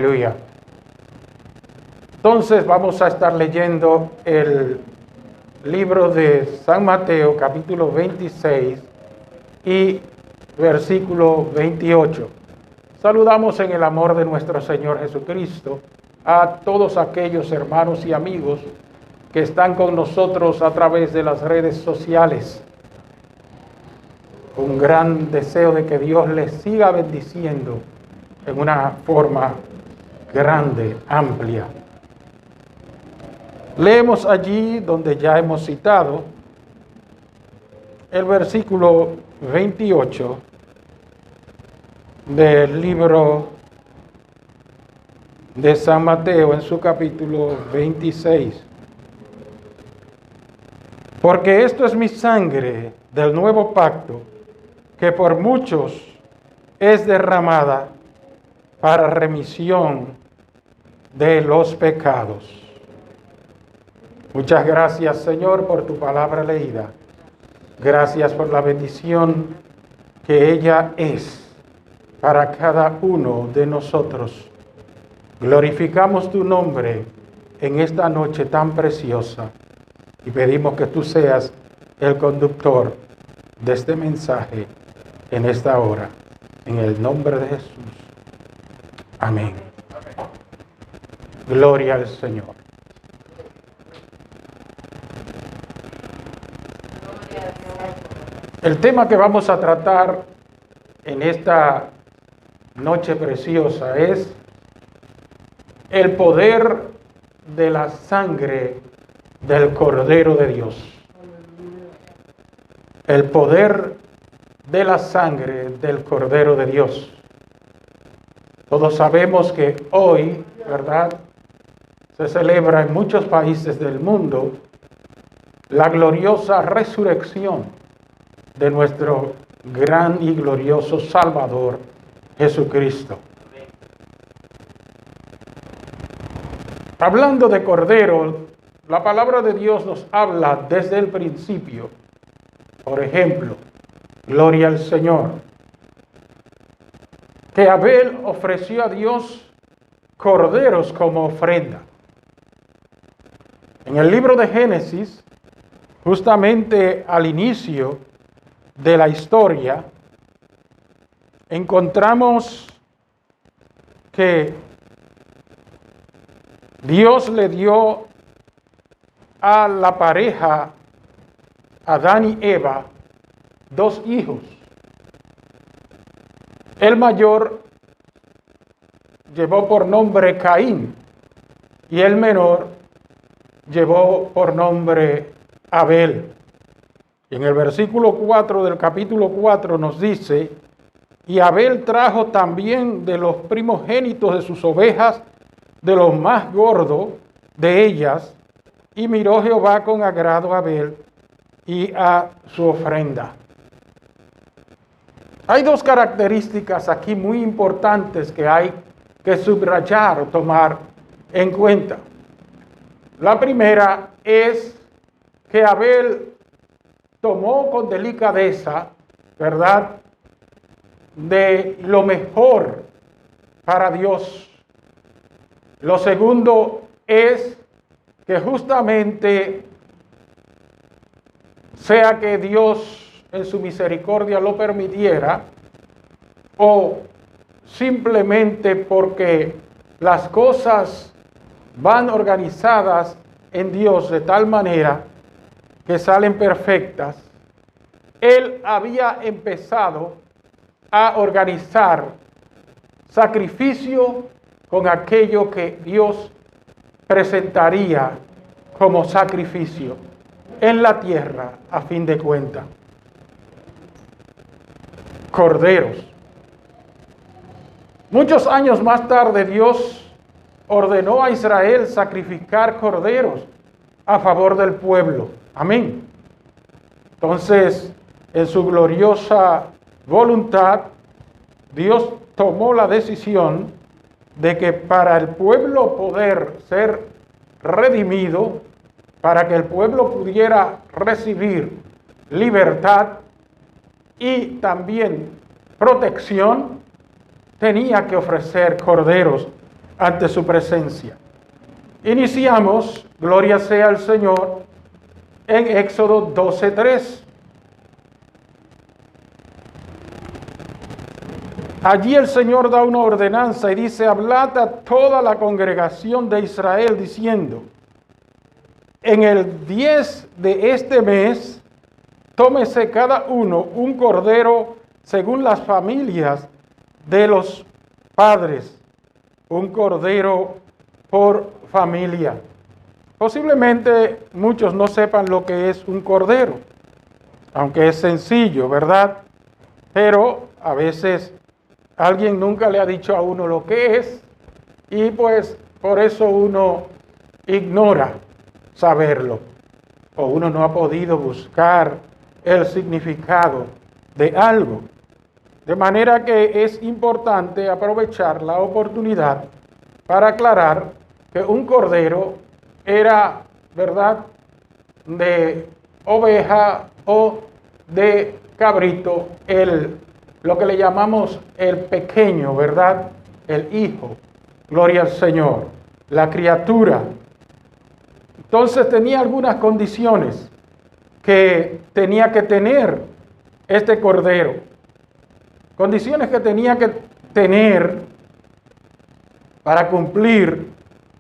Aleluya. Entonces vamos a estar leyendo el libro de San Mateo, capítulo 26 y versículo 28. Saludamos en el amor de nuestro Señor Jesucristo a todos aquellos hermanos y amigos que están con nosotros a través de las redes sociales. Un gran deseo de que Dios les siga bendiciendo en una forma grande, amplia. Leemos allí donde ya hemos citado el versículo 28 del libro de San Mateo en su capítulo 26. Porque esto es mi sangre del nuevo pacto, que por muchos es derramada para remisión de los pecados. Muchas gracias, Señor, por tu palabra leída. Gracias por la bendición que ella es para cada uno de nosotros. Glorificamos tu nombre en esta noche tan preciosa y pedimos que tú seas el conductor de este mensaje en esta hora. En el nombre de Jesús. Amén. Gloria al Señor. El tema que vamos a tratar en esta noche preciosa es el poder de la sangre del Cordero de Dios. El poder de la sangre del Cordero de Dios. Todos sabemos que hoy, ¿verdad?, se celebra en muchos países del mundo la gloriosa resurrección de nuestro gran y glorioso Salvador Jesucristo. Hablando de Cordero, la palabra de Dios nos habla desde el principio. Por ejemplo, gloria al Señor, que Abel ofreció a Dios corderos como ofrenda. En el libro de Génesis, justamente al inicio de la historia, encontramos que Dios le dio a la pareja Adán y Eva dos hijos. El mayor llevó por nombre Caín y el menor llevó por nombre Abel. Y en el versículo 4 del capítulo 4 nos dice: y Abel trajo también de los primogénitos de sus ovejas, de los más gordos de ellas, y miró Jehová con agrado a Abel y a su ofrenda. Hay dos características aquí muy importantes que hay que subrayar o tomar en cuenta. La primera es que Abel tomó con delicadeza, ¿verdad?, de lo mejor para Dios. Lo segundo es que justamente sea que Dios en su misericordia lo permitiera, o simplemente porque las cosas van organizadas en Dios de tal manera que salen perfectas, Él había empezado a organizar sacrificio con aquello que Dios presentaría como sacrificio en la tierra a fin de cuentas. Corderos. Muchos años más tarde Dios ordenó a Israel sacrificar corderos a favor del pueblo. Amén. Entonces, en su gloriosa voluntad, Dios tomó la decisión de que para el pueblo poder ser redimido, para que el pueblo pudiera recibir libertad y también protección, tenía que ofrecer corderos ante su presencia. Iniciamos, gloria sea al Señor, en Éxodo 12:3. Allí el Señor da una ordenanza y dice: hablad a toda la congregación de Israel diciendo: en el 10 de este mes, tómese cada uno un cordero según las familias de los padres, un cordero por familia. Posiblemente muchos no sepan lo que es un cordero, aunque es sencillo, ¿verdad? Pero a veces alguien nunca le ha dicho a uno lo que es y pues por eso uno ignora saberlo, o uno no ha podido buscar el significado de algo. De manera que es importante aprovechar la oportunidad para aclarar que un cordero era, ¿verdad?, de oveja o de cabrito, lo que le llamamos el pequeño, ¿verdad?, el hijo, gloria al Señor, la criatura. Entonces tenía algunas condiciones que tenía que tener este cordero. Condiciones que tenía que tener para cumplir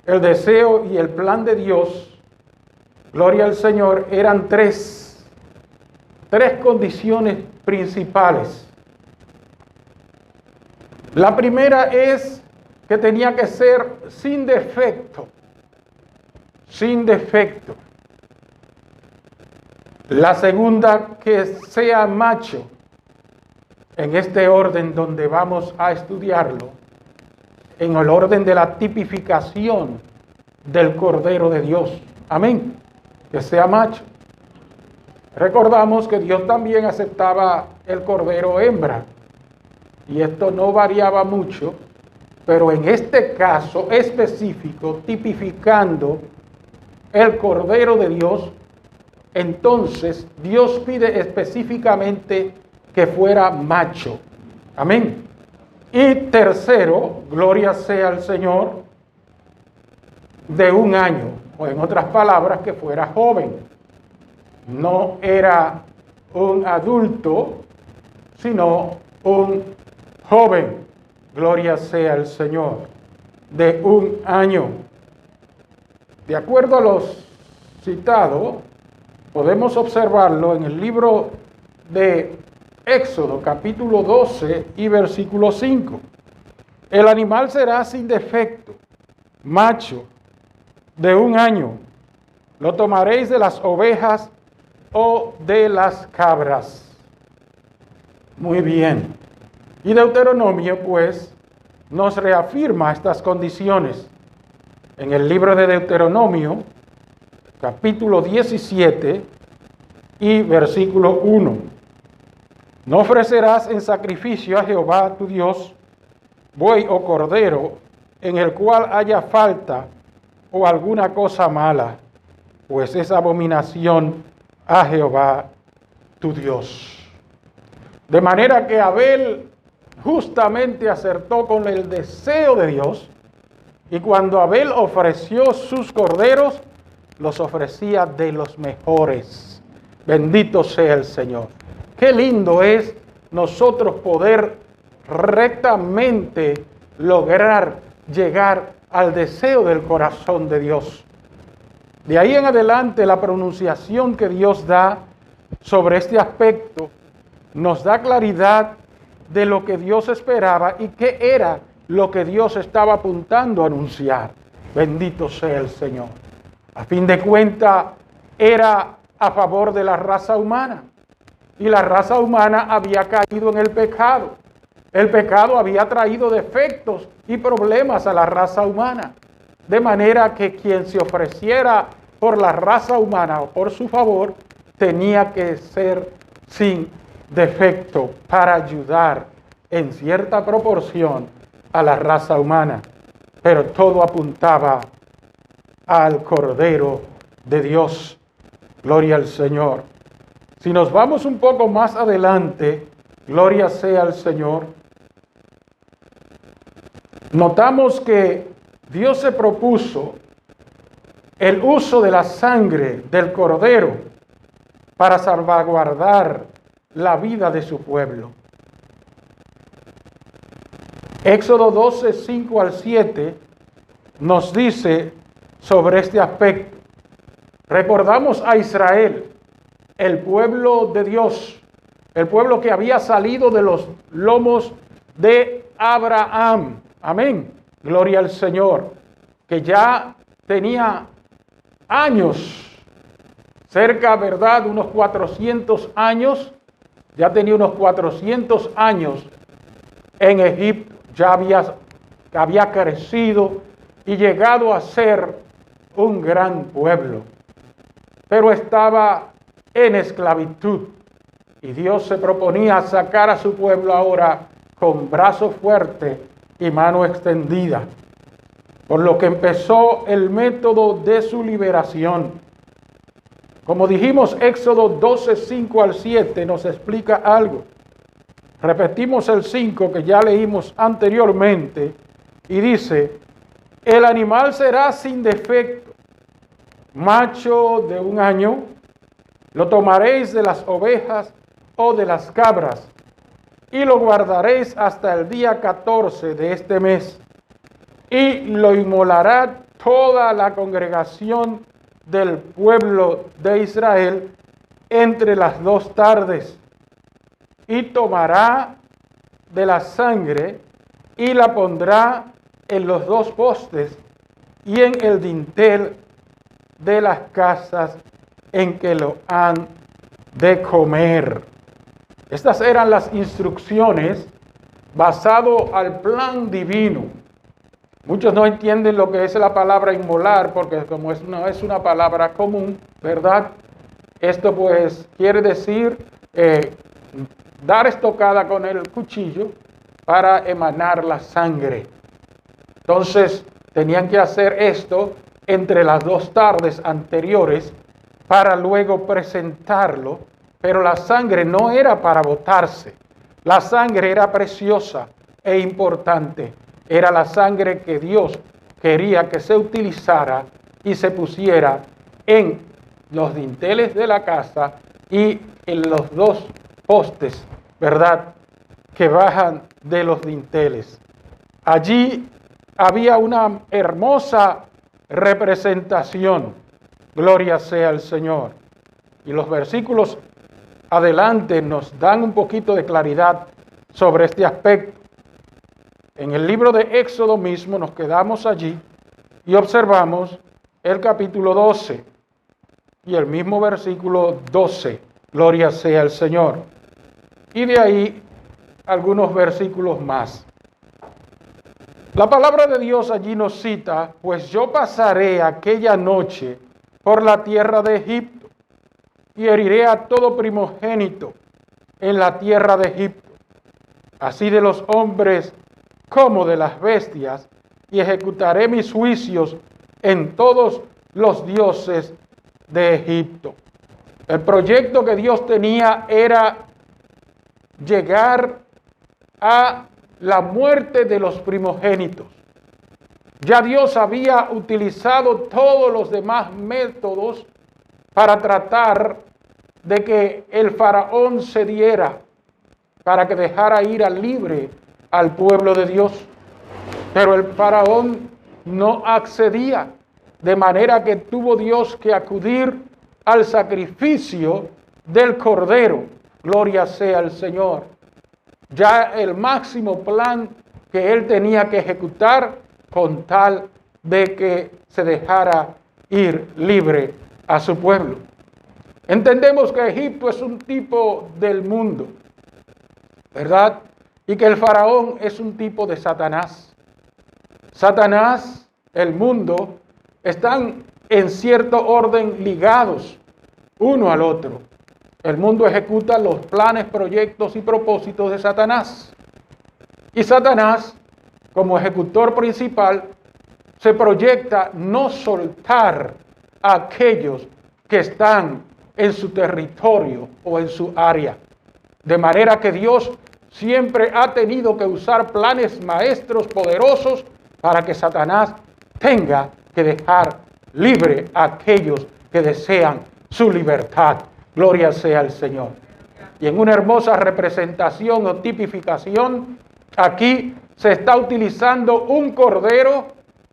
el deseo y el plan de Dios, gloria al Señor, eran tres condiciones principales. La primera es que tenía que ser sin defecto. Sin defecto. La segunda, que sea macho, en este orden donde vamos a estudiarlo, en el orden de la tipificación del Cordero de Dios. Amén. Que sea macho. Recordamos que Dios también aceptaba el cordero hembra, y esto no variaba mucho, pero en este caso específico, tipificando el Cordero de Dios, entonces Dios pide específicamente que fuera macho. Amén. Y tercero, gloria sea al Señor, de 1 año, o en otras palabras, que fuera joven. No era un adulto, sino un joven, gloria sea al Señor, de 1 año. De acuerdo a los citados, podemos observarlo en el libro de Éxodo, capítulo 12 y versículo 5. El animal será sin defecto, macho, de 1 año. Lo tomaréis de las ovejas o de las cabras. Muy bien. Y Deuteronomio, pues, nos reafirma estas condiciones. En el libro de Deuteronomio, capítulo 17 y versículo 1. No ofrecerás en sacrificio a Jehová tu Dios buey o cordero en el cual haya falta o alguna cosa mala, pues es abominación a Jehová tu Dios. De manera que Abel justamente acertó con el deseo de Dios, y cuando Abel ofreció sus corderos, los ofrecía de los mejores. Bendito sea el Señor. Qué lindo es nosotros poder rectamente lograr llegar al deseo del corazón de Dios. De ahí en adelante, la pronunciación que Dios da sobre este aspecto nos da claridad de lo que Dios esperaba y qué era lo que Dios estaba apuntando a anunciar. Bendito sea el Señor. A fin de cuentas, era a favor de la raza humana. Y la raza humana había caído en el pecado. El pecado había traído defectos y problemas a la raza humana. De manera que quien se ofreciera por la raza humana o por su favor, tenía que ser sin defecto para ayudar en cierta proporción a la raza humana. Pero todo apuntaba al Cordero de Dios. Gloria al Señor. Si nos vamos un poco más adelante, gloria sea al Señor, notamos que Dios se propuso el uso de la sangre del cordero para salvaguardar la vida de su pueblo. Éxodo 12, 5 al 7 nos dice sobre este aspecto. Recordamos a Israel, el pueblo de Dios, el pueblo que había salido de los lomos de Abraham. Amén. Gloria al Señor. Que ya tenía años, cerca, ¿verdad? Unos 400 años. Ya tenía unos 400 años en Egipto. Ya había crecido y llegado a ser un gran pueblo. Pero estaba en esclavitud. Y Dios se proponía sacar a su pueblo ahora con brazo fuerte y mano extendida. Por lo que empezó el método de su liberación. Como dijimos, Éxodo 12, 5 al 7 nos explica algo. Repetimos el 5 que ya leímos anteriormente y dice: el animal será sin defecto, macho de 1 año, lo tomaréis de las ovejas o de las cabras y lo guardaréis hasta el día 14 de este mes y lo inmolará toda la congregación del pueblo de Israel entre las 2 tardes. Y tomará de la sangre y la pondrá en los 2 postes y en el dintel de las casas en que lo han de comer. Estas eran las instrucciones basado al plan divino. Muchos no entienden lo que es la palabra inmolar porque como no es una palabra común, ¿verdad? Esto pues quiere decir dar estocada con el cuchillo para emanar la sangre. Entonces tenían que hacer esto entre las 2 tardes anteriores para luego presentarlo, pero la sangre no era para botarse. La sangre era preciosa e importante. Era la sangre que Dios quería que se utilizara y se pusiera en los dinteles de la casa y en los 2 postes, ¿verdad?, que bajan de los dinteles. Allí había una hermosa representación. Gloria sea al Señor. Y los versículos adelante nos dan un poquito de claridad sobre este aspecto. En el libro de Éxodo mismo nos quedamos allí y observamos el capítulo 12 y el mismo versículo 12. Gloria sea al Señor. Y de ahí algunos versículos más. La palabra de Dios allí nos cita: pues yo pasaré aquella noche por la tierra de Egipto y heriré a todo primogénito en la tierra de Egipto, así de los hombres como de las bestias, y ejecutaré mis juicios en todos los dioses de Egipto. El proyecto que Dios tenía era llegar a la muerte de los primogénitos. Ya Dios había utilizado todos los demás métodos para tratar de que el faraón cediera, para que dejara ir al libre al pueblo de Dios. Pero el faraón no accedía, de manera que tuvo Dios que acudir al sacrificio del cordero. Gloria sea al Señor. Ya el máximo plan que él tenía que ejecutar con tal de que se dejara ir libre a su pueblo. Entendemos que Egipto es un tipo del mundo, ¿verdad? Y que el faraón es un tipo de Satanás. Satanás, el mundo, están en cierto orden ligados uno al otro. El mundo ejecuta los planes, proyectos y propósitos de Satanás. Y Satanás, como ejecutor principal, se proyecta no soltar a aquellos que están en su territorio o en su área. De manera que Dios siempre ha tenido que usar planes maestros poderosos para que Satanás tenga que dejar libre a aquellos que desean su libertad. Gloria sea al Señor. Y en una hermosa representación o tipificación, aquí se está utilizando un cordero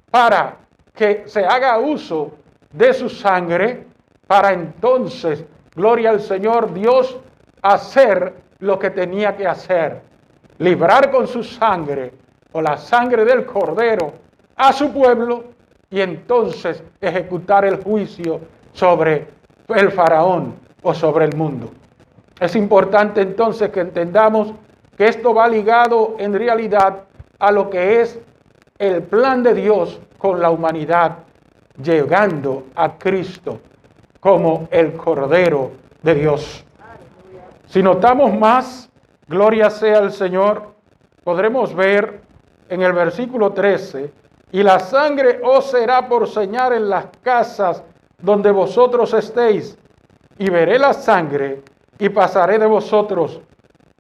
para que se haga uso de su sangre, para entonces, gloria al Señor, Dios hacer lo que tenía que hacer, librar con su sangre o la sangre del cordero a su pueblo y entonces ejecutar el juicio sobre el faraón o sobre el mundo. Es importante entonces que entendamos que esto va ligado en realidad a lo que es el plan de Dios con la humanidad, llegando a Cristo como el Cordero de Dios. Si notamos más, gloria sea al Señor, podremos ver en el versículo 13, y la sangre os será por señal en las casas donde vosotros estéis, y veré la sangre y pasaré de vosotros,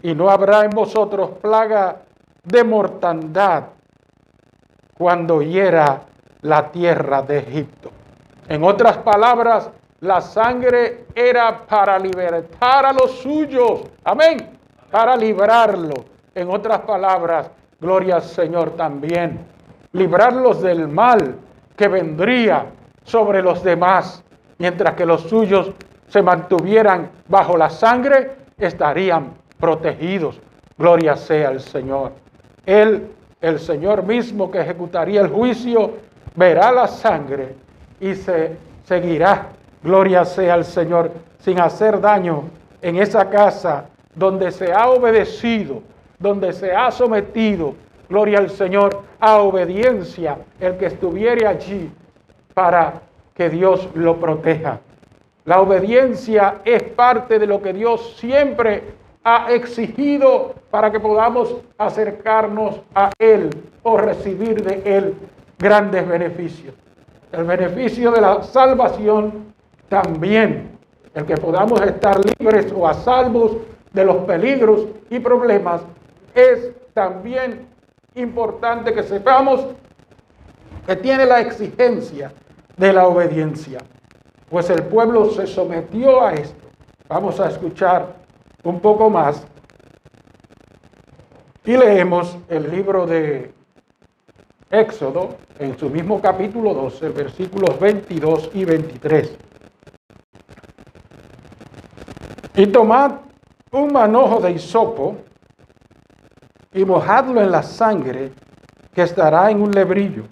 y no habrá en vosotros plaga de mortandad cuando hiera la tierra de Egipto. En otras palabras, la sangre era para libertar a los suyos, amén, para librarlo. En otras palabras, gloria al Señor también, librarlos del mal que vendría sobre los demás, mientras que los suyos se mantuvieran bajo la sangre, estarían protegidos. Gloria sea al Señor. Él, el Señor mismo que ejecutaría el juicio, verá la sangre y se seguirá, gloria sea al Señor, sin hacer daño en esa casa donde se ha obedecido, donde se ha sometido, gloria al Señor, a obediencia el que estuviere allí para que Dios lo proteja. La obediencia es parte de lo que Dios siempre ha exigido para que podamos acercarnos a Él o recibir de Él grandes beneficios. El beneficio de la salvación también, el que podamos estar libres o a salvos de los peligros y problemas, es también importante que sepamos que tiene la exigencia de la obediencia. Pues el pueblo se sometió a esto. Vamos a escuchar un poco más y leemos el libro de Éxodo en su mismo capítulo 12, versículos 22 y 23. Y tomad un manojo de hisopo y mojadlo en la sangre que estará en un lebrillo,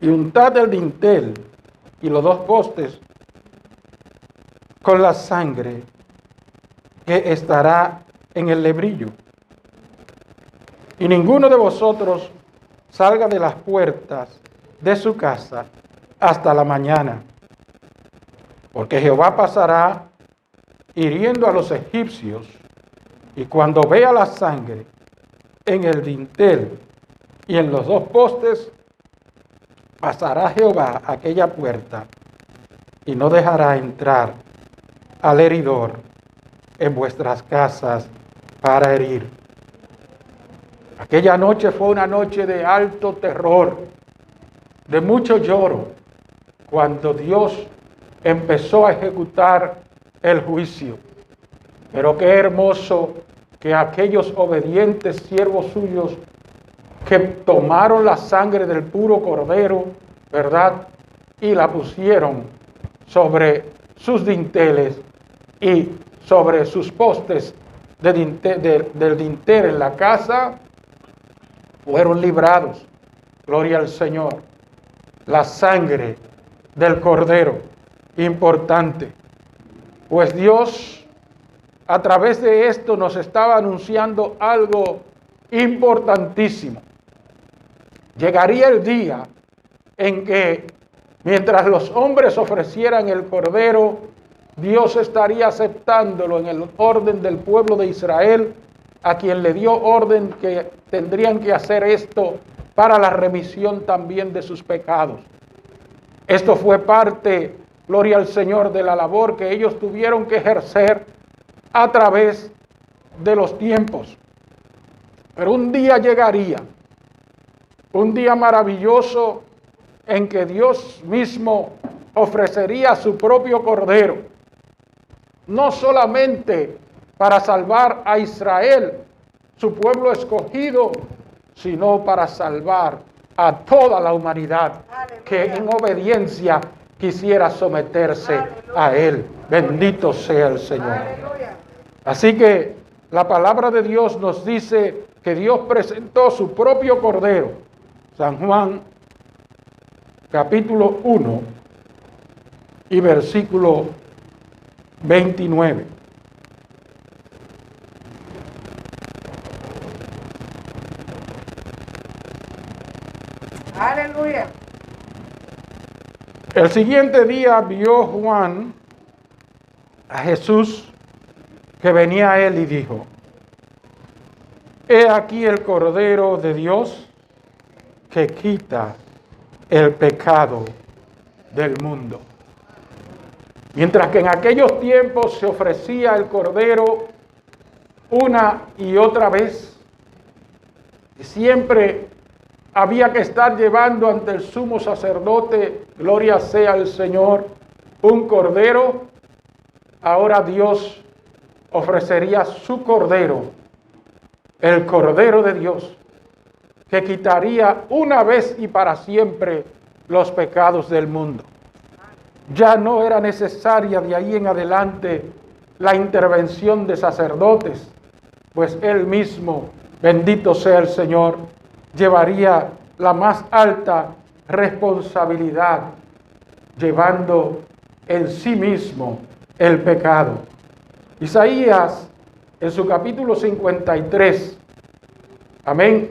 y untad el dintel y los dos postes con la sangre que estará en el lebrillo. Y ninguno de vosotros salga de las puertas de su casa hasta la mañana, porque Jehová pasará hiriendo a los egipcios, y cuando vea la sangre en el dintel y en los dos postes, pasará Jehová aquella puerta y no dejará entrar al heridor en vuestras casas para herir. Aquella noche fue una noche de alto terror, de mucho lloro, cuando Dios empezó a ejecutar el juicio. Pero qué hermoso que aquellos obedientes siervos suyos que tomaron la sangre del puro cordero, ¿verdad? Y la pusieron sobre sus dinteles y sobre sus postes del dintel en la casa, fueron librados. Gloria al Señor. La sangre del cordero, importante. Pues Dios, a través de esto, nos estaba anunciando algo importantísimo. Llegaría el día en que, mientras los hombres ofrecieran el cordero, Dios estaría aceptándolo en el orden del pueblo de Israel, a quien le dio orden que tendrían que hacer esto para la remisión también de sus pecados. Esto fue parte, gloria al Señor, de la labor que ellos tuvieron que ejercer a través de los tiempos. Pero un día llegaría, un día maravilloso en que Dios mismo ofrecería su propio cordero, no solamente para salvar a Israel, su pueblo escogido, sino para salvar a toda la humanidad que en obediencia quisiera someterse a Él. Bendito sea el Señor. Así que la palabra de Dios nos dice que Dios presentó su propio cordero. San Juan capítulo 1 y versículo 29. Aleluya. El siguiente día vio Juan a Jesús que venía a él y dijo: He aquí el Cordero de Dios que quita el pecado del mundo. Mientras que en aquellos tiempos se ofrecía el Cordero una y otra vez, y siempre había que estar llevando ante el sumo sacerdote, gloria sea al Señor, un cordero, ahora Dios ofrecería su cordero, el Cordero de Dios, que quitaría una vez y para siempre los pecados del mundo. Ya no era necesaria de ahí en adelante la intervención de sacerdotes, pues Él mismo, bendito sea el Señor, llevaría la más alta responsabilidad, llevando en sí mismo el pecado. Isaías, en su capítulo 53, amén,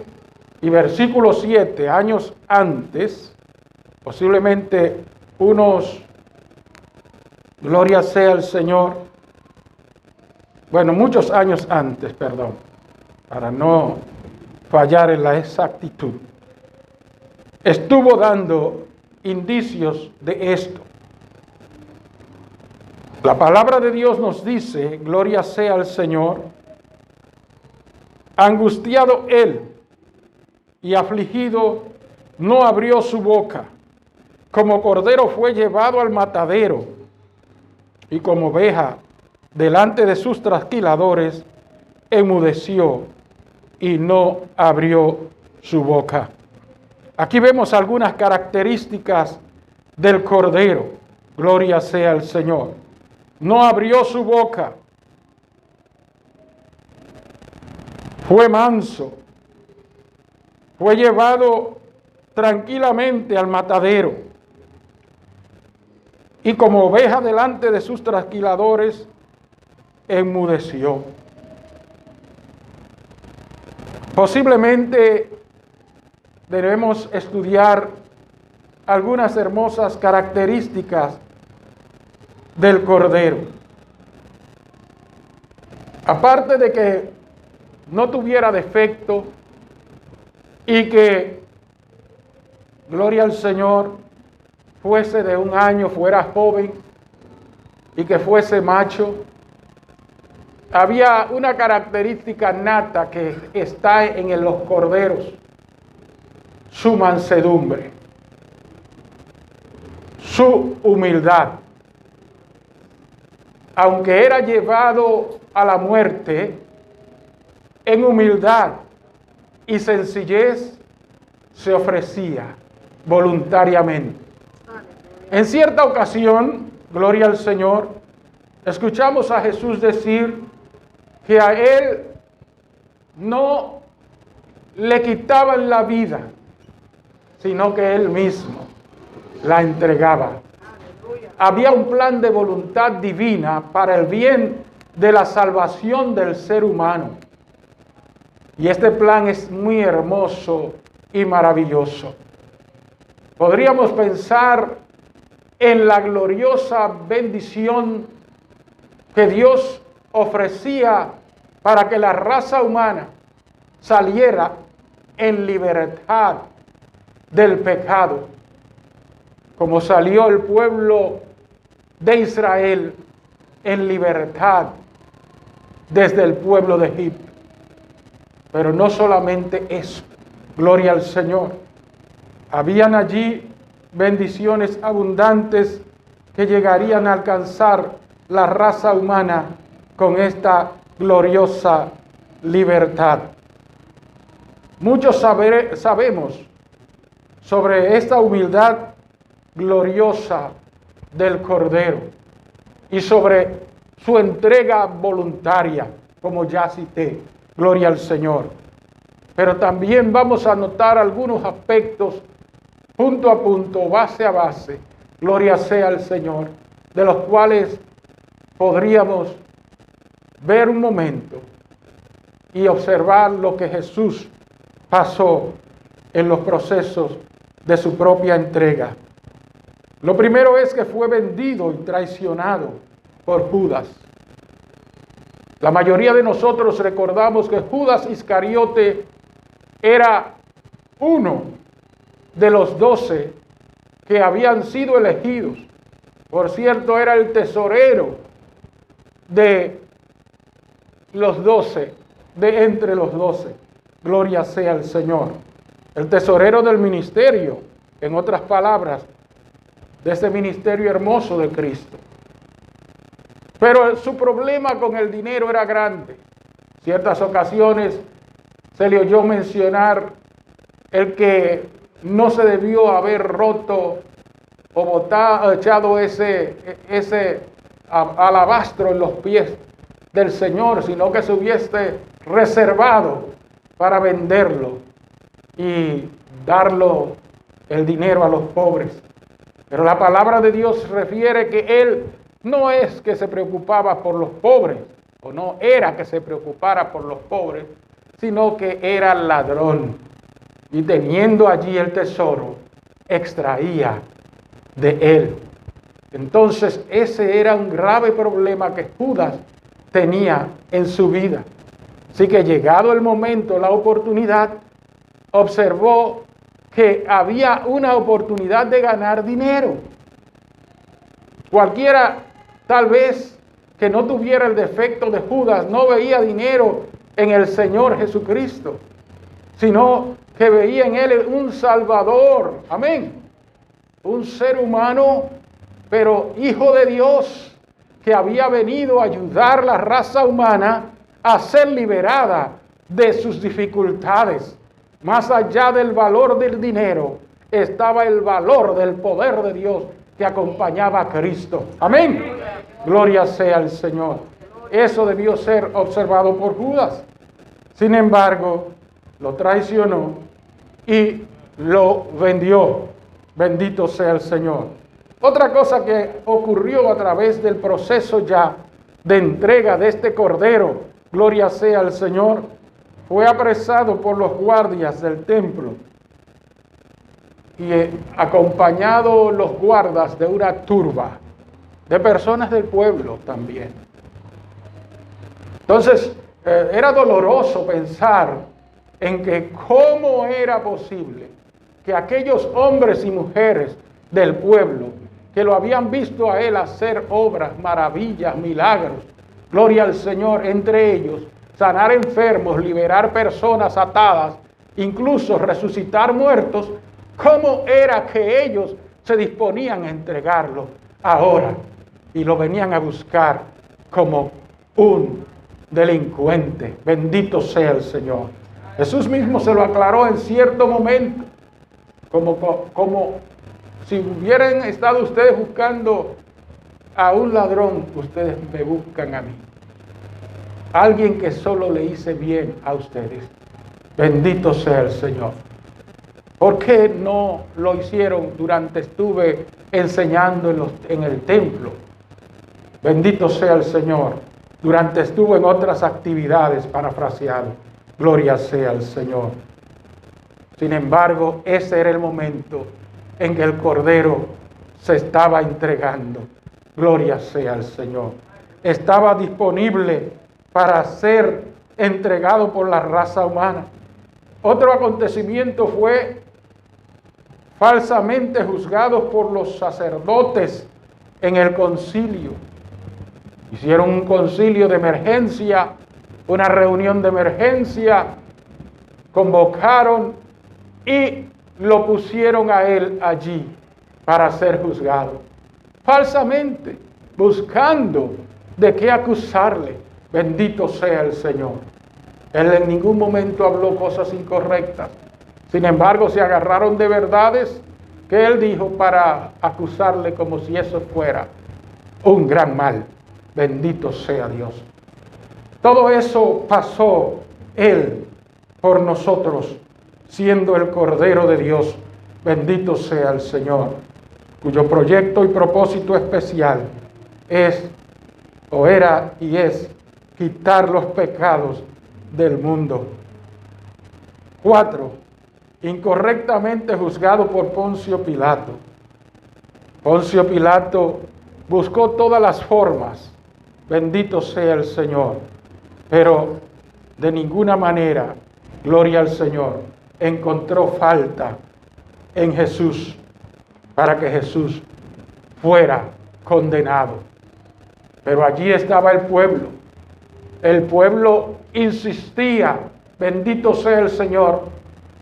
y versículo 7, años antes, posiblemente unos, gloria sea el Señor, bueno, muchos años antes, perdón, para no fallar en la exactitud, estuvo dando indicios de esto. La palabra de Dios nos dice, gloria sea al Señor, angustiado él y afligido, no abrió su boca. Como cordero fue llevado al matadero, y como oveja delante de sus trasquiladores, enmudeció y no abrió su boca. Aquí vemos algunas características del cordero. Gloria sea al Señor. No abrió su boca. Fue manso. Fue llevado tranquilamente al matadero. Y como oveja delante de sus trasquiladores, enmudeció. Posiblemente debemos estudiar algunas hermosas características del Cordero. Aparte de que no tuviera defecto y que, gloria al Señor, fuese de un año, fuera joven y que fuese macho, había una característica nata que está en los corderos: su mansedumbre, su humildad. Aunque era llevado a la muerte, en humildad y sencillez se ofrecía voluntariamente. En cierta ocasión, gloria al Señor, escuchamos a Jesús decir que a Él no le quitaban la vida, sino que Él mismo la entregaba. Había un plan de voluntad divina para el bien de la salvación del ser humano. Y este plan es muy hermoso y maravilloso. Podríamos pensar en la gloriosa bendición que Dios ofrecía para que la raza humana saliera en libertad del pecado, como salió el pueblo de Israel en libertad desde el pueblo de Egipto. Pero no solamente eso, gloria al Señor. Habían allí bendiciones abundantes que llegarían a alcanzar la raza humana con esta gloriosa libertad. Muchos sabemos sobre esta humildad gloriosa del Cordero y sobre su entrega voluntaria, como ya cité, gloria al Señor. Pero también vamos a notar algunos aspectos punto a punto, base a base, gloria sea al Señor, de los cuales podríamos ver un momento y observar lo que Jesús pasó en los procesos de su propia entrega. Lo primero es que fue vendido y traicionado por Judas. La mayoría de nosotros recordamos que Judas Iscariote era uno de los 12 que habían sido elegidos. Por cierto, era el tesorero de los 12, de entre los 12. Gloria sea al Señor. El tesorero del ministerio, en otras palabras, de ese ministerio hermoso de Cristo. Pero su problema con el dinero era grande. Ciertas ocasiones se le oyó mencionar el que no se debió haber roto o echado ese alabastro en los pies del Señor, sino que se hubiese reservado para venderlo y darlo el dinero a los pobres. Pero la palabra de Dios refiere que él no es que se preocupaba por los pobres, o no era que se preocupara por los pobres, sino que era ladrón. Y teniendo allí el tesoro, extraía de él. Entonces ese era un grave problema que Judas tenía en su vida. Así que llegado el momento, la oportunidad, observó que había una oportunidad de ganar dinero. Cualquiera, tal vez, que no tuviera el defecto de Judas, no veía dinero en el Señor Jesucristo, sino que veía en él un Salvador. Amén. Un ser humano, pero hijo de Dios, que había venido a ayudar a la raza humana a ser liberada de sus dificultades. Más allá del valor del dinero, estaba el valor del poder de Dios que acompañaba a Cristo. Amén. Gloria sea al Señor. Eso debió ser observado por Judas. Sin embargo, lo traicionó y lo vendió. Bendito sea el Señor. Otra cosa que ocurrió a través del proceso ya de entrega de este cordero, gloria sea al Señor, fue apresado por los guardias del templo y acompañado los guardas de una turba de personas del pueblo también. Entonces, era doloroso pensar en que cómo era posible que aquellos hombres y mujeres del pueblo que lo habían visto a él hacer obras, maravillas, milagros, gloria al Señor, entre ellos sanar enfermos, liberar personas atadas, incluso resucitar muertos, cómo era que ellos se disponían a entregarlo ahora y lo venían a buscar como un delincuente. Bendito sea el Señor. Jesús mismo se lo aclaró en cierto momento, como si hubieran estado ustedes buscando a un ladrón, ustedes me buscan a mí. Alguien que solo le hice bien a ustedes. Bendito sea el Señor. ¿Por qué no lo hicieron durante estuve enseñando en el templo? Bendito sea el Señor. Durante estuve en otras actividades, parafraseado. Gloria sea al Señor. Sin embargo, ese era el momento en que el Cordero se estaba entregando. Gloria sea al Señor. Estaba disponible para ser entregado por la raza humana. Otro acontecimiento fue falsamente juzgados por los sacerdotes en el concilio. Hicieron un concilio de emergencia, una reunión de emergencia, convocaron y lo pusieron a él allí. para ser juzgado. Falsamente, buscando de qué acusarle. Bendito sea el Señor. Él en ningún momento habló cosas incorrectas. Sin embargo, se agarraron de verdades que él dijo para acusarle como si eso fuera un gran mal. Bendito sea Dios. Todo eso pasó él por nosotros, siendo el Cordero de Dios. Bendito sea el Señor, cuyo proyecto y propósito especial es, o era y es, quitar los pecados del mundo. 4. Incorrectamente juzgado por Poncio Pilato. Poncio Pilato buscó todas las formas, bendito sea el Señor, pero de ninguna manera, gloria al Señor, encontró falta en Jesús para que Jesús fuera condenado. Pero allí estaba el pueblo. El pueblo insistía, bendito sea el Señor,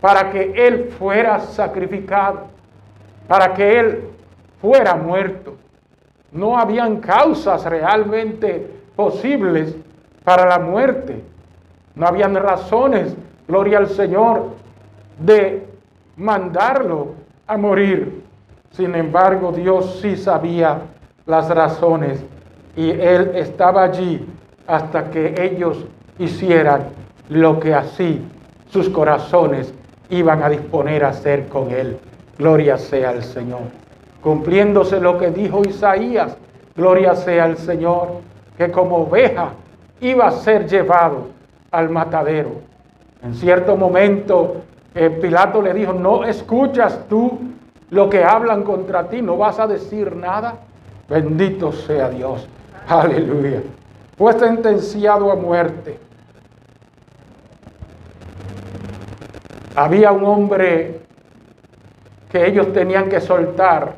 para que Él fuera sacrificado, para que Él fuera muerto. No habían causas realmente posibles para la muerte. No habían razones, gloria al Señor, de mandarlo a morir. Sin embargo, Dios sí sabía las razones y Él estaba allí hasta que ellos hicieran lo que así sus corazones iban a disponer a hacer con Él. Gloria sea al Señor. Cumpliéndose lo que dijo Isaías, gloria sea al Señor, que como oveja iba a ser llevado al matadero. En cierto momento, Pilato le dijo, ¿no escuchas tú lo que hablan contra ti? ¿No vas a decir nada? Bendito sea Dios. Aleluya. Fue sentenciado a muerte. Había un hombre que ellos tenían que soltar.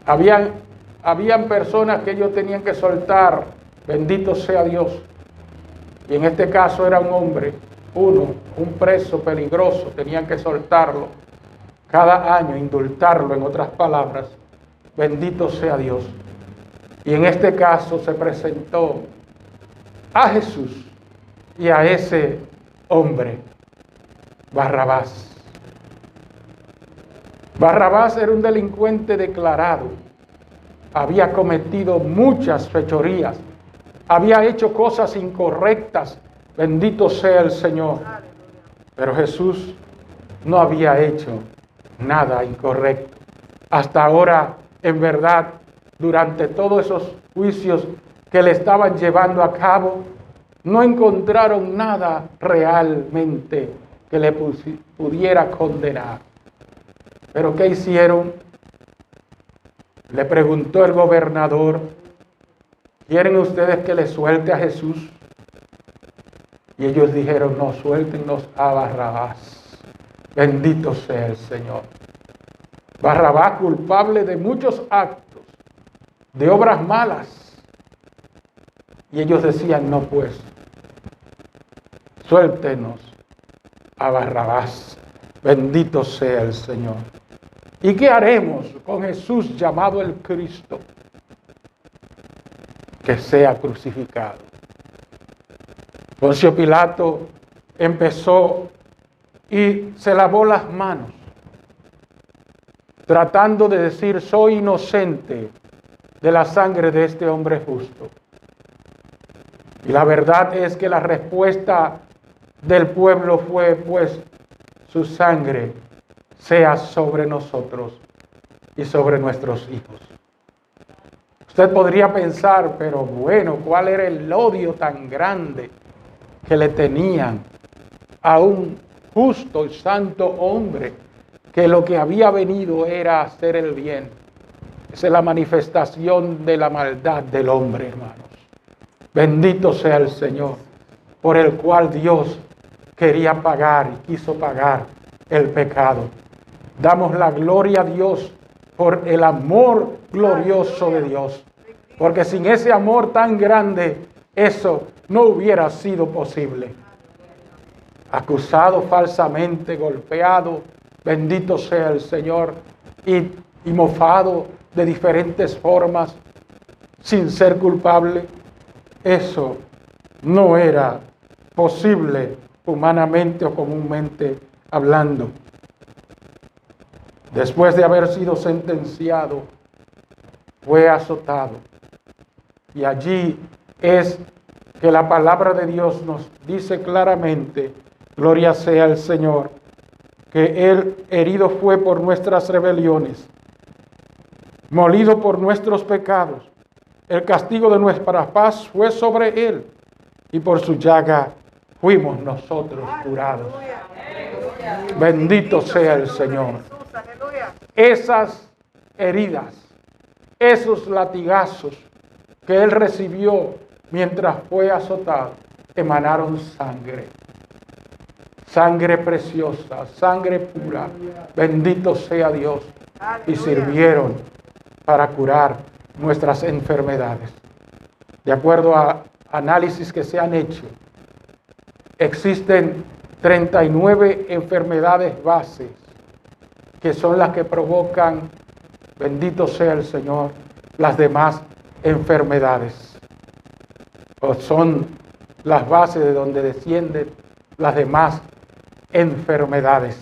Habían personas que ellos tenían que soltar. Bendito sea Dios. Y en este caso era un hombre, un preso peligroso. Tenían que soltarlo cada año, indultarlo, en otras palabras. Bendito sea Dios. Y en este caso se presentó a Jesús y a ese hombre, Barrabás. Barrabás era un delincuente declarado. Había cometido muchas fechorías. Había hecho cosas incorrectas. Bendito sea el Señor. Pero Jesús no había hecho nada incorrecto. Hasta ahora, en verdad, durante todos esos juicios que le estaban llevando a cabo, no encontraron nada realmente que le pudiera condenar. ¿Pero qué hicieron? Le preguntó el gobernador, ¿quieren ustedes que le suelte a Jesús? Y ellos dijeron, no, suéltenos a Barrabás. Bendito sea el Señor. Barrabás, culpable de muchos actos, de obras malas. Y ellos decían, no pues, suéltenos a Barrabás. Bendito sea el Señor. ¿Y qué haremos con Jesús llamado el Cristo? Que sea crucificado. Poncio Pilato empezó y se lavó las manos, tratando de decir, soy inocente de la sangre de este hombre justo. Y la verdad es que la respuesta del pueblo fue, pues, su sangre sea sobre nosotros y sobre nuestros hijos. Usted podría pensar, pero bueno, ¿cuál era el odio tan grande que le tenían a un justo y santo hombre que lo que había venido era hacer el bien? Esa es la manifestación de la maldad del hombre, hermanos. Bendito sea el Señor, por el cual Dios quería pagar y quiso pagar el pecado. Damos la gloria a Dios por el amor glorioso de Dios. Porque sin ese amor tan grande, eso no hubiera sido posible. Acusado falsamente, golpeado, bendito sea el Señor, y mofado de diferentes formas, sin ser culpable. Eso no era posible humanamente o comúnmente hablando. Después de haber sido sentenciado, fue azotado. Y allí es que la palabra de Dios nos dice claramente, gloria sea al Señor, que Él herido fue por nuestras rebeliones, molido por nuestros pecados. El castigo de nuestra paz fue sobre Él, y por su llaga fuimos nosotros curados. Bendito sea el Señor. Esas heridas, esos latigazos que Él recibió mientras fue azotado, emanaron sangre. Sangre preciosa, sangre pura. Bendito sea Dios. Y sirvieron para curar nuestras enfermedades. De acuerdo a análisis que se han hecho, existen 39 enfermedades bases que son las que provocan, bendito sea el Señor, las demás enfermedades. O son las bases de donde descienden las demás enfermedades.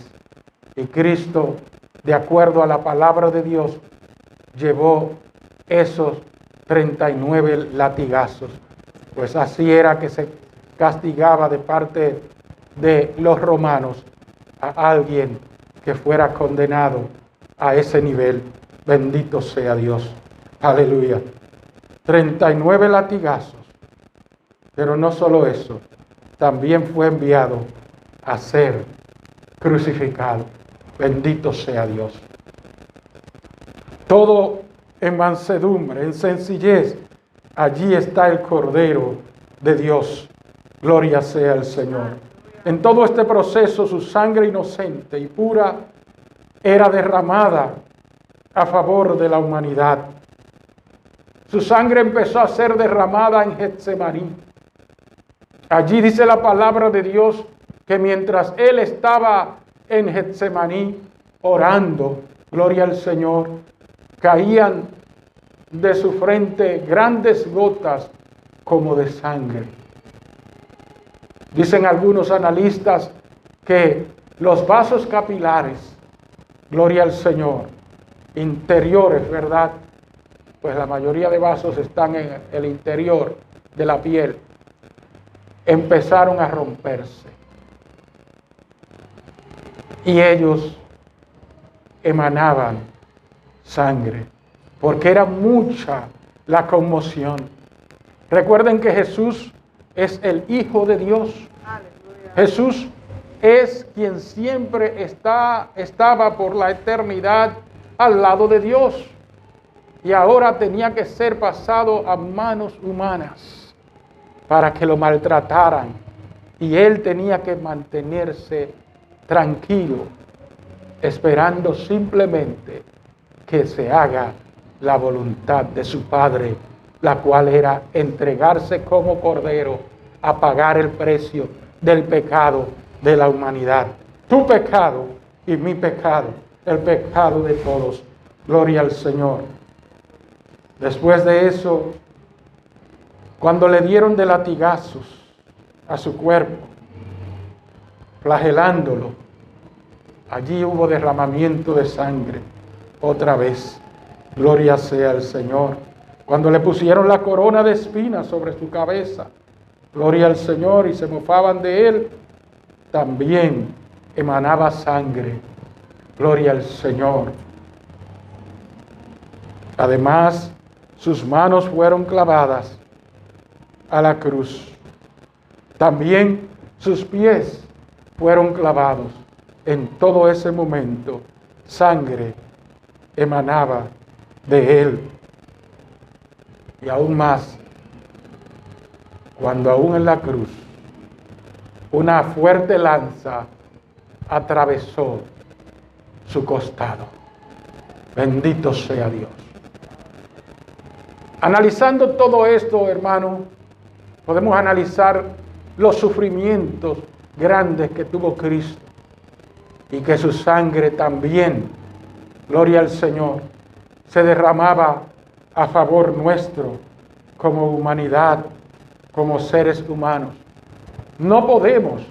Y Cristo, de acuerdo a la palabra de Dios, llevó esos 39 latigazos. Pues así era que se castigaba de parte de los romanos a alguien que fuera condenado a ese nivel. Bendito sea Dios. Aleluya. 39 latigazos. Pero no solo eso, también fue enviado a ser crucificado. Bendito sea Dios. Todo en mansedumbre, en sencillez. Allí está el Cordero de Dios. Gloria sea el Señor. En todo este proceso, su sangre inocente y pura era derramada a favor de la humanidad. Su sangre empezó a ser derramada en Getsemaní. Allí dice la palabra de Dios que mientras Él estaba en Getsemaní orando, gloria al Señor, caían de su frente grandes gotas como de sangre. Dicen algunos analistas que los vasos capilares, gloria al Señor, interiores, ¿verdad? Pues la mayoría de vasos están en el interior de la piel, empezaron a romperse. Y ellos emanaban sangre, porque era mucha la conmoción. Recuerden que Jesús es el Hijo de Dios. Aleluya. Jesús es quien siempre estaba por la eternidad al lado de Dios. Y ahora tenía que ser pasado a manos humanas para que lo maltrataran. Y Él tenía que mantenerse tranquilo, esperando simplemente que se haga la voluntad de su Padre, la cual era entregarse como cordero a pagar el precio del pecado de la humanidad. Tu pecado y mi pecado, el pecado de todos. Gloria al Señor. Después de eso, cuando le dieron de latigazos a su cuerpo, flagelándolo, allí hubo derramamiento de sangre otra vez. Gloria sea al Señor. Cuando le pusieron la corona de espinas sobre su cabeza, gloria al Señor, y se mofaban de Él, también emanaba sangre. Gloria al Señor. Además, sus manos fueron clavadas a la cruz. También sus pies fueron clavados. En todo ese momento, sangre emanaba de Él. Y aún más, cuando aún en la cruz, una fuerte lanza atravesó su costado. Bendito sea Dios. Analizando todo esto, hermano, podemos analizar los sufrimientos grandes que tuvo Cristo. y que su sangre también, gloria al Señor, se derramaba a favor nuestro como humanidad, como seres humanos. No podemos,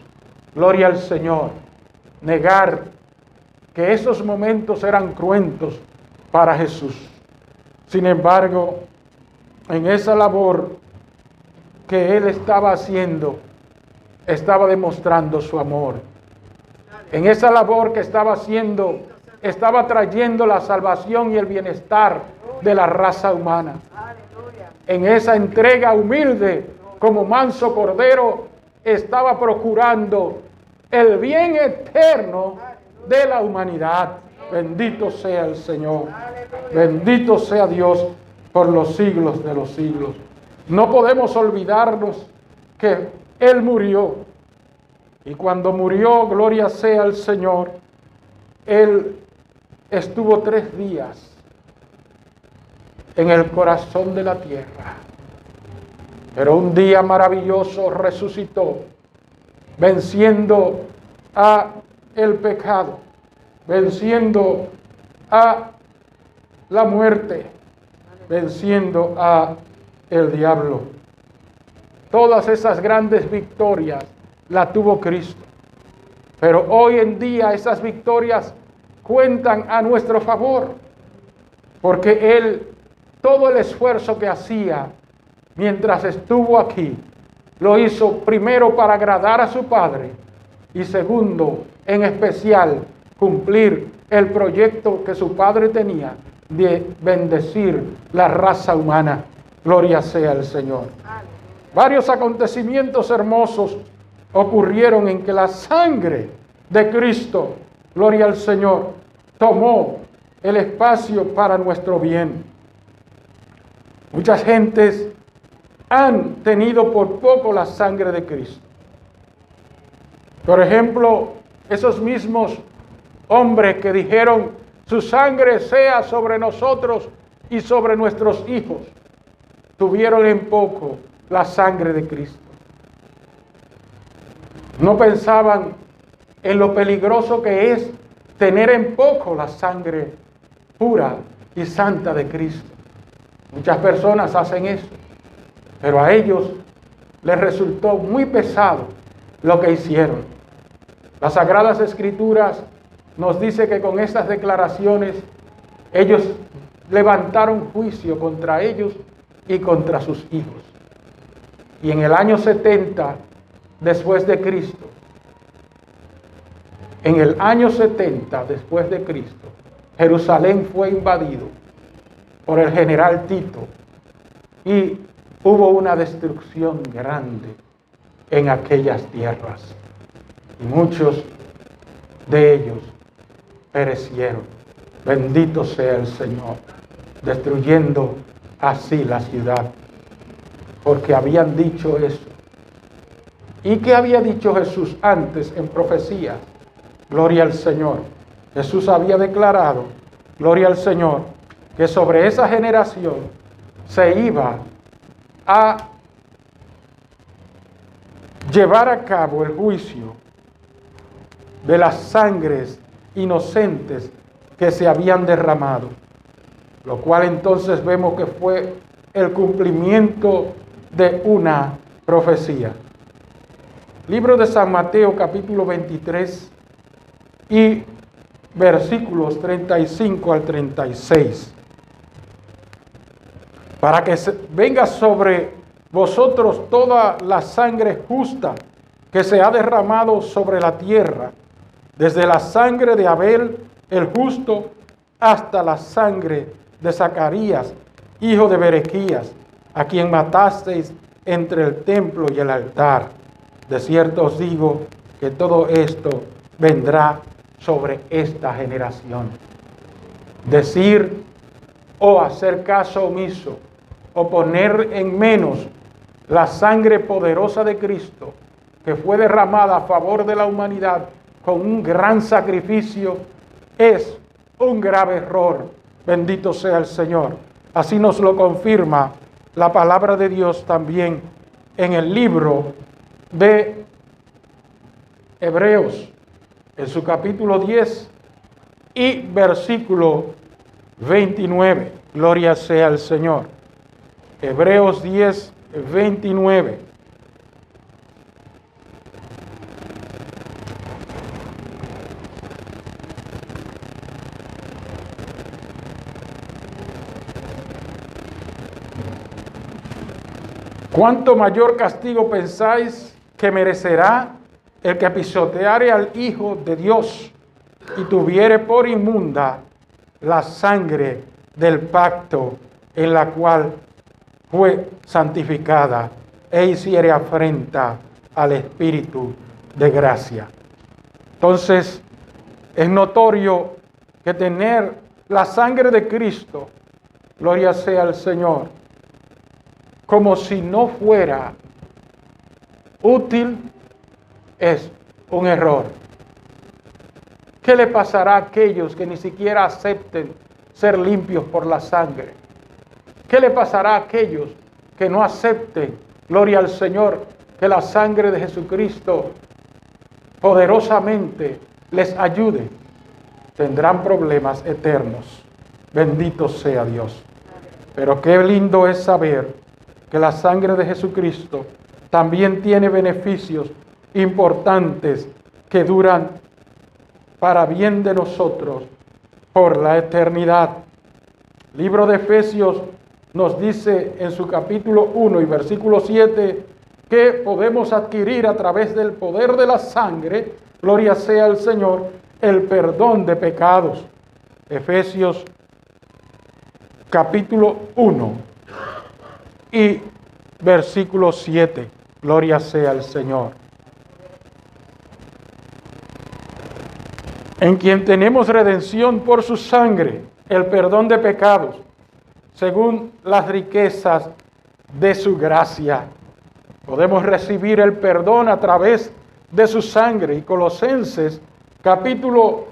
gloria al Señor, negar que esos momentos eran cruentos para Jesús. Sin embargo, en esa labor que Él estaba haciendo, estaba demostrando su amor. En esa labor que estaba haciendo, estaba trayendo la salvación y el bienestar de la raza humana. En esa entrega humilde, como manso cordero, estaba procurando el bien eterno de la humanidad. Bendito sea el Señor. Bendito sea Dios por los siglos de los siglos. No podemos olvidarnos que Él murió. Y cuando murió, gloria sea al Señor, Él estuvo 3 días en el corazón de la tierra. Pero un día maravilloso resucitó, venciendo a el pecado, venciendo a la muerte, venciendo a el diablo. Todas esas grandes victorias la tuvo Cristo. Pero hoy en día esas victorias cuentan a nuestro favor, porque Él, todo el esfuerzo que hacía mientras estuvo aquí, lo hizo primero para agradar a su Padre y segundo, en especial, cumplir el proyecto que su Padre tenía de bendecir la raza humana. Gloria sea al Señor. Varios acontecimientos hermosos ocurrieron en que la sangre de Cristo, gloria al Señor, tomó el espacio para nuestro bien. Muchas gentes han tenido por poco la sangre de Cristo. Por ejemplo, esos mismos hombres que dijeron, su sangre sea sobre nosotros y sobre nuestros hijos, tuvieron en poco la sangre de Cristo. No pensaban en lo peligroso que es tener en poco la sangre pura y santa de Cristo. Muchas personas hacen eso, pero a ellos les resultó muy pesado lo que hicieron. Las Sagradas Escrituras nos dice que con estas declaraciones ellos levantaron juicio contra ellos y contra sus hijos. Y en el año 70 después de Cristo, en el año 70 después de Cristo, Jerusalén fue invadido por el general Tito y hubo una destrucción grande en aquellas tierras. Y muchos de ellos perecieron. Bendito sea el Señor, destruyendo así la ciudad, porque habían dicho eso. ¿Y qué había dicho Jesús antes en profecía? Gloria al Señor. Jesús había declarado, gloria al Señor, que sobre esa generación se iba a llevar a cabo el juicio de las sangres inocentes que se habían derramado, lo cual entonces vemos que fue el cumplimiento de una profecía. Libro de San Mateo, capítulo 23 y versículos 35 al 36. Para que venga sobre vosotros toda la sangre justa que se ha derramado sobre la tierra, desde la sangre de Abel el justo hasta la sangre de Zacarías, hijo de Berequías, a quien matasteis entre el templo y el altar. De cierto os digo que todo esto vendrá sobre esta generación. Decir o hacer caso omiso o poner en menos la sangre poderosa de Cristo, que fue derramada a favor de la humanidad con un gran sacrificio, es un grave error. Bendito sea el Señor. Así nos lo confirma la palabra de Dios también en el libro de Hebreos, en su capítulo 10 y versículo 29. Gloria sea al Señor. Hebreos 10, 29. ¿Cuánto mayor castigo pensáis que merecerá el que pisoteare al Hijo de Dios y tuviere por inmunda la sangre del pacto en la cual fue santificada e hiciere afrenta al Espíritu de gracia? Entonces, es notorio que tener la sangre de Cristo, gloria sea al Señor, como si no fuera útil, es un error. ¿Qué le pasará a aquellos que ni siquiera acepten ser limpios por la sangre? ¿Qué le pasará a aquellos que no acepten, gloria al Señor, que la sangre de Jesucristo poderosamente les ayude? Tendrán problemas eternos. Bendito sea Dios. Pero qué lindo es saber que la sangre de Jesucristo también tiene beneficios importantes que duran para bien de nosotros por la eternidad. Libro de Efesios nos dice en su capítulo 1 y versículo 7 que podemos adquirir a través del poder de la sangre, gloria sea al Señor, el perdón de pecados. Efesios capítulo 1 y versículo 7. Gloria sea al Señor. En quien tenemos redención por su sangre, el perdón de pecados, según las riquezas de su gracia. Podemos recibir el perdón a través de su sangre. Y Colosenses capítulo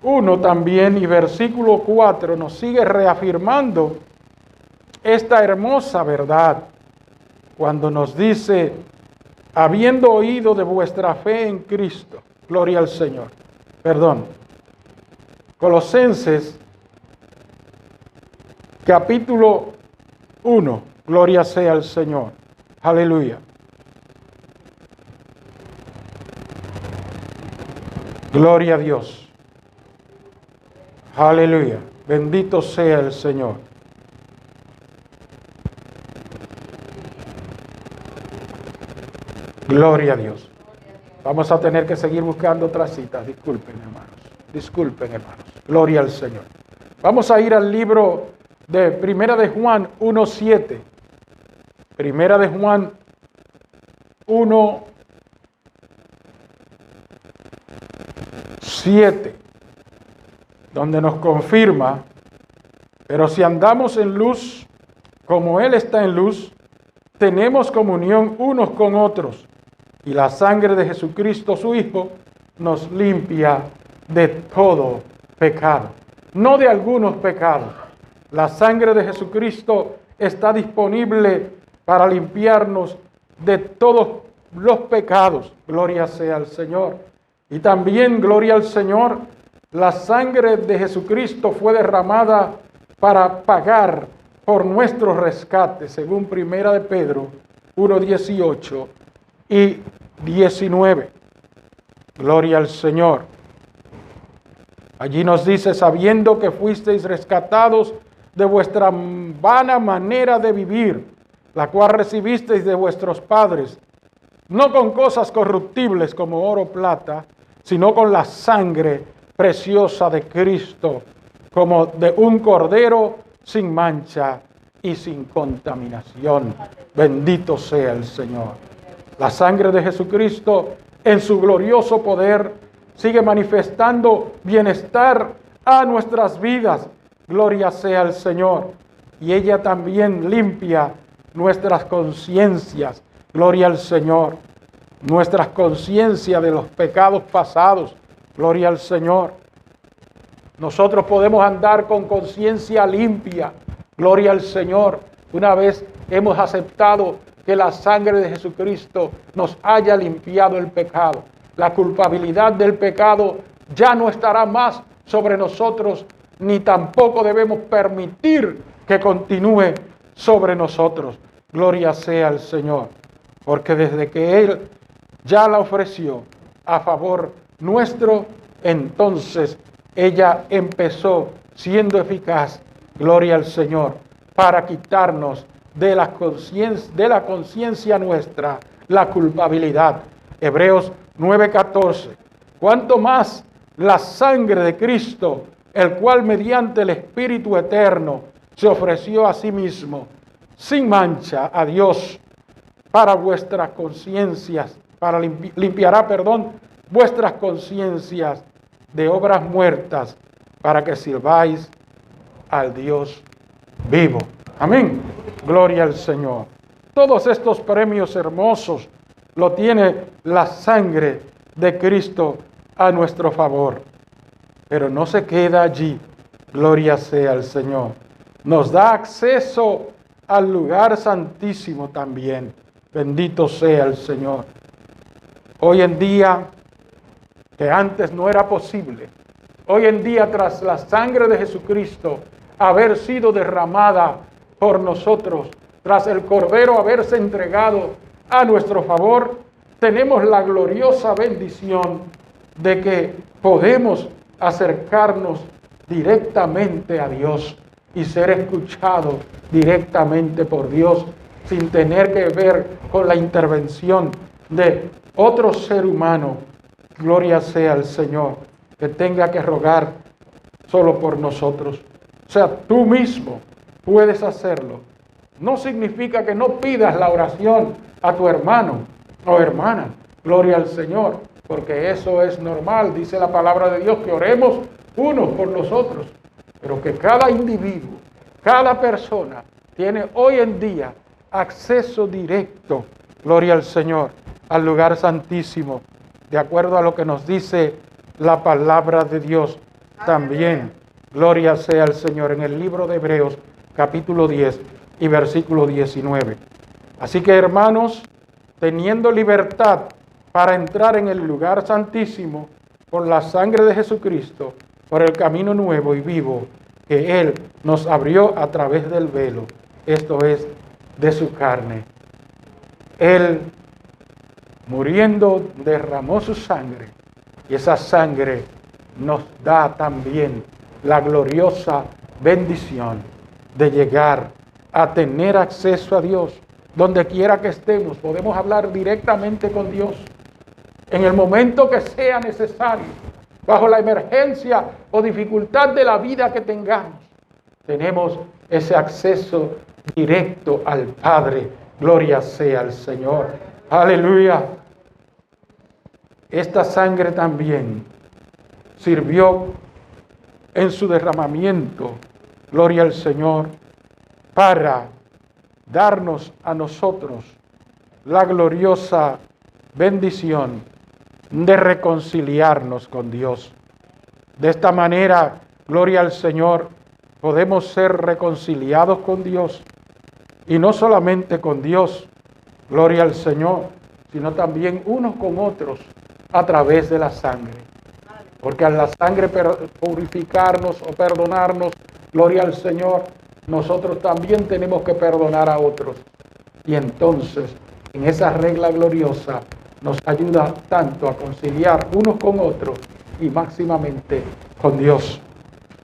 1 también y versículo 4 nos sigue reafirmando esta hermosa verdad cuando nos dice: habiendo oído de vuestra fe en Cristo, gloria al Señor. Colosenses capítulo 1, gloria sea al Señor. Aleluya. Gloria a Dios. Aleluya. Bendito sea el Señor. Gloria a Dios. Vamos a tener que seguir buscando otras citas. Disculpen, hermanos. Disculpen, hermanos. Gloria al Señor. Vamos a ir al libro de Primera de Juan 1:7. Primera de Juan 1:7, donde nos confirma: pero si andamos en luz, como Él está en luz, tenemos comunión unos con otros, y la sangre de Jesucristo, su Hijo, nos limpia de todo pecado. No de algunos pecados. La sangre de Jesucristo está disponible para limpiarnos de todos los pecados. Gloria sea al Señor. Y también, gloria al Señor, la sangre de Jesucristo fue derramada para pagar por nuestro rescate, según Primera de Pedro 1:18 y 19. Gloria al Señor. Allí nos dice: sabiendo que fuisteis rescatados de vuestra vana manera de vivir, la cual recibisteis de vuestros padres, no con cosas corruptibles como oro o plata, sino con la sangre preciosa de Cristo, como de un cordero sin mancha y sin contaminación. Bendito sea el Señor. La sangre de Jesucristo, en su glorioso poder, sigue manifestando bienestar a nuestras vidas. Gloria sea al Señor. Y ella también limpia nuestras conciencias. Gloria al Señor. Nuestras conciencias de los pecados pasados. Gloria al Señor. Nosotros podemos andar con conciencia limpia. Gloria al Señor. Una vez hemos aceptado que la sangre de Jesucristo nos haya limpiado el pecado. la culpabilidad del pecado ya no estará más sobre nosotros, ni tampoco debemos permitir que continúe sobre nosotros. Gloria sea al Señor, porque desde que Él ya la ofreció a favor nuestro, entonces ella empezó siendo eficaz, gloria al Señor, para quitarnos de la conciencia nuestra la culpabilidad. Hebreos 9:14. Cuanto más la sangre de Cristo, el cual mediante el Espíritu eterno se ofreció a sí mismo, sin mancha a Dios, para vuestras conciencias, limpiará vuestras conciencias de obras muertas, para que sirváis al Dios vivo. Amén. Gloria al Señor. Todos estos premios hermosos lo tiene la sangre de Cristo a nuestro favor. Pero no se queda allí. Gloria sea al Señor. Nos da acceso al lugar santísimo también. Bendito sea el Señor. Hoy en día, que antes no era posible, hoy en día, tras la sangre de Jesucristo haber sido derramada por nosotros, tras el Cordero haberse entregado a nuestro favor, tenemos la gloriosa bendición de que podemos acercarnos directamente a Dios y ser escuchados directamente por Dios, sin tener que ver con la intervención de otro ser humano. Gloria sea al Señor, que tenga que rogar solo por nosotros. O sea, tú mismo puedes hacerlo. No significa que no pidas la oración a tu hermano o hermana. Gloria al Señor, porque eso es normal. Dice la palabra de Dios que oremos unos por los otros, pero que cada individuo, cada persona tiene hoy en día acceso directo, gloria al Señor, al lugar santísimo, de acuerdo a lo que nos dice la palabra de Dios. También, gloria sea al Señor, en el libro de Hebreos, capítulo 10 y versículo 19. Así que, hermanos, teniendo libertad para entrar en el lugar santísimo por la sangre de Jesucristo, por el camino nuevo y vivo que Él nos abrió a través del velo, esto es, de su carne. Él, muriendo, derramó su sangre, y esa sangre nos da también la gloriosa bendición de llegar a tener acceso a Dios. Donde quiera que estemos, podemos hablar directamente con Dios en el momento que sea necesario, bajo la emergencia o dificultad de la vida que tengamos. Tenemos ese acceso directo al Padre. Gloria sea al Señor. Aleluya. Esta sangre también sirvió en su derramamiento, gloria al Señor, para darnos a nosotros la gloriosa bendición de reconciliarnos con Dios. De esta manera, gloria al Señor, podemos ser reconciliados con Dios, y no solamente con Dios, gloria al Señor, sino también unos con otros a través de la sangre. Porque al la sangre purificarnos o perdonarnos, gloria al Señor, nosotros también tenemos que perdonar a otros. Y entonces, en esa regla gloriosa, nos ayuda tanto a conciliar unos con otros y máximamente con Dios.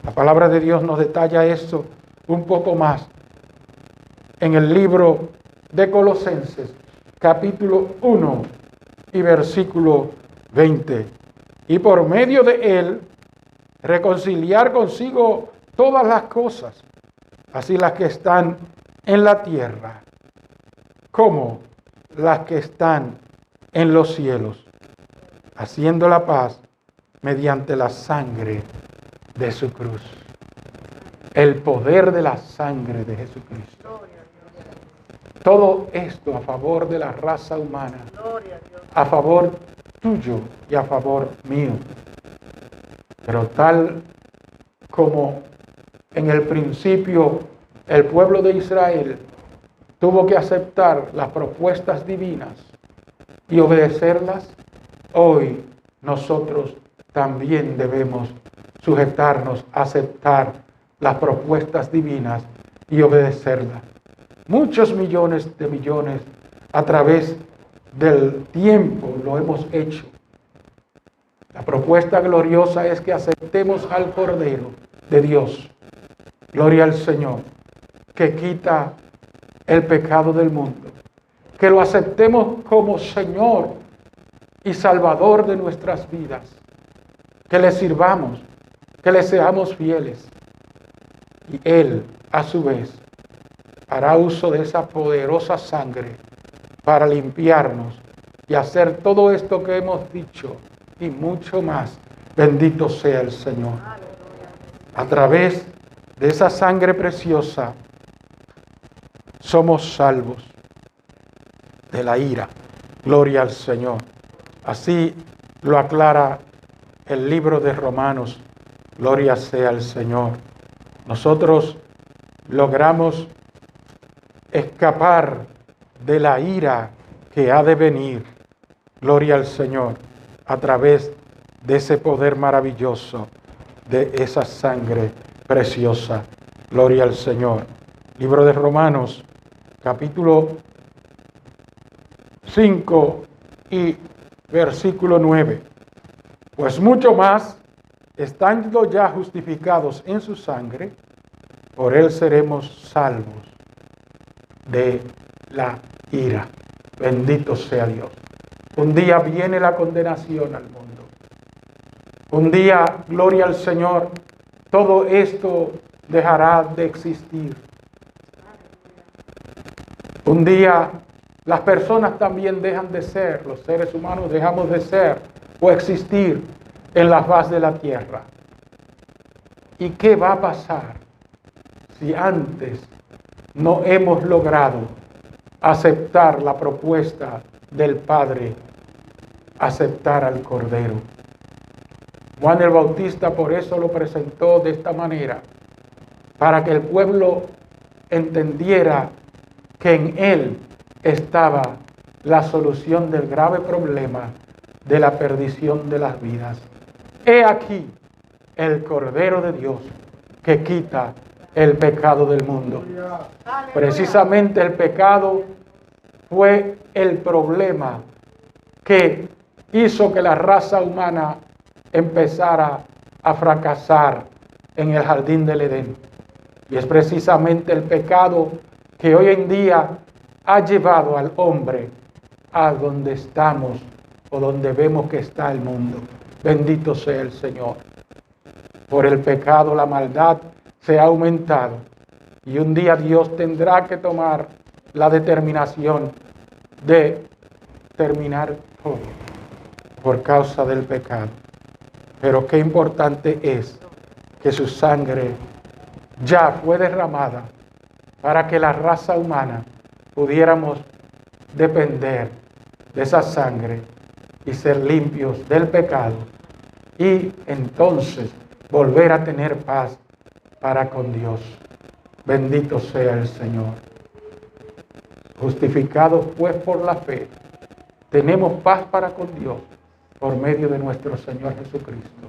La palabra de Dios nos detalla eso un poco más en el libro de Colosenses, capítulo 1 y versículo 20. Y por medio de él, reconciliar consigo todas las cosas, así las que están en la tierra, como las que están en los cielos, haciendo la paz mediante la sangre de su cruz. El poder de la sangre de Jesucristo. Todo esto a favor de la raza humana, a favor tuyo y a favor mío. Pero tal como en el principio el pueblo de Israel tuvo que aceptar las propuestas divinas y obedecerlas, hoy nosotros también debemos sujetarnos, aceptar las propuestas divinas y obedecerlas. Muchos millones de millones a través del tiempo lo hemos hecho. La propuesta gloriosa es que aceptemos al Cordero de Dios, gloria al Señor, que quita el pecado del mundo, que lo aceptemos como Señor y Salvador de nuestras vidas, que le sirvamos, que le seamos fieles, y Él, a su vez, hará uso de esa poderosa sangre para limpiarnos y hacer todo esto que hemos dicho y mucho más. Bendito sea el Señor. A través de esa sangre preciosa somos salvos de la ira. Gloria al Señor. Así lo aclara el libro de Romanos. Gloria sea al Señor. Nosotros logramos escapar de la ira que ha de venir. Gloria al Señor. A través de ese poder maravilloso, de esa sangre preciosa. Gloria al Señor. Libro de Romanos, capítulo 5 y versículo 9. Pues mucho más, estando ya justificados en su sangre, por él seremos salvos de la ira. Bendito sea Dios. Un día viene la condenación al mundo. Un día, gloria al Señor, todo esto dejará de existir. Un día las personas también dejan de ser, los seres humanos dejamos de ser o existir en la faz de la tierra. ¿Y qué va a pasar si antes no hemos logrado aceptar la propuesta del Padre, aceptar al Cordero? Juan el Bautista por eso lo presentó de esta manera, para que el pueblo entendiera que en él estaba la solución del grave problema de la perdición de las vidas. He aquí el Cordero de Dios que quita el pecado del mundo. Precisamente el pecado fue el problema que hizo que la raza humana empezara a fracasar en el jardín del Edén. Y es precisamente el pecado que hoy en día ha llevado al hombre a donde estamos o donde vemos que está el mundo. Bendito sea el Señor. Por el pecado la maldad se ha aumentado y un día Dios tendrá que tomar la determinación de terminar todo por causa del pecado. Pero qué importante es que su sangre ya fue derramada para que la raza humana pudiéramos depender de esa sangre y ser limpios del pecado y entonces volver a tener paz para con Dios. Bendito sea el Señor. Justificados pues por la fe, tenemos paz para con Dios por medio de nuestro Señor Jesucristo.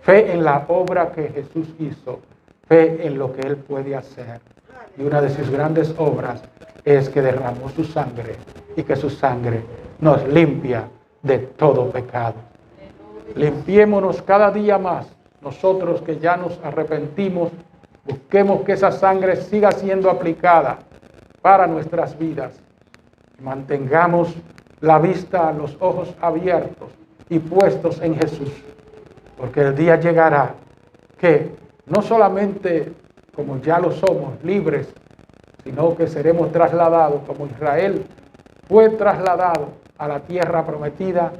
Fe en la obra que Jesús hizo, fe en lo que Él puede hacer. Y una de sus grandes obras es que derramó su sangre y que su sangre nos limpia de todo pecado. Limpiémonos cada día más. Nosotros que ya nos arrepentimos, busquemos que esa sangre siga siendo aplicada para nuestras vidas. Y mantengamos la vista, los ojos abiertos y puestos en Jesús. Porque el día llegará que no solamente como ya lo somos, libres, sino que seremos trasladados como Israel fue trasladado a la tierra prometida,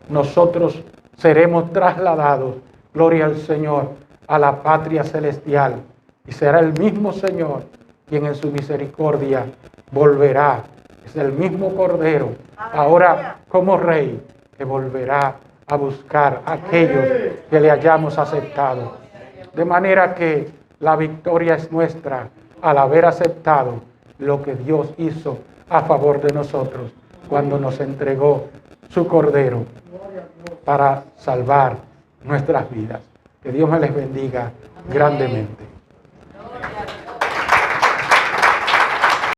nosotros seremos trasladados, gloria al Señor, a la patria celestial. Y será el mismo Señor quien en su misericordia volverá. Es el mismo Cordero, ahora como Rey, que volverá a buscar a aquellos que le hayamos aceptado. De manera que la victoria es nuestra al haber aceptado lo que Dios hizo a favor de nosotros cuando nos entregó su Cordero para salvar nuestras vidas. Que Dios me les bendiga grandemente.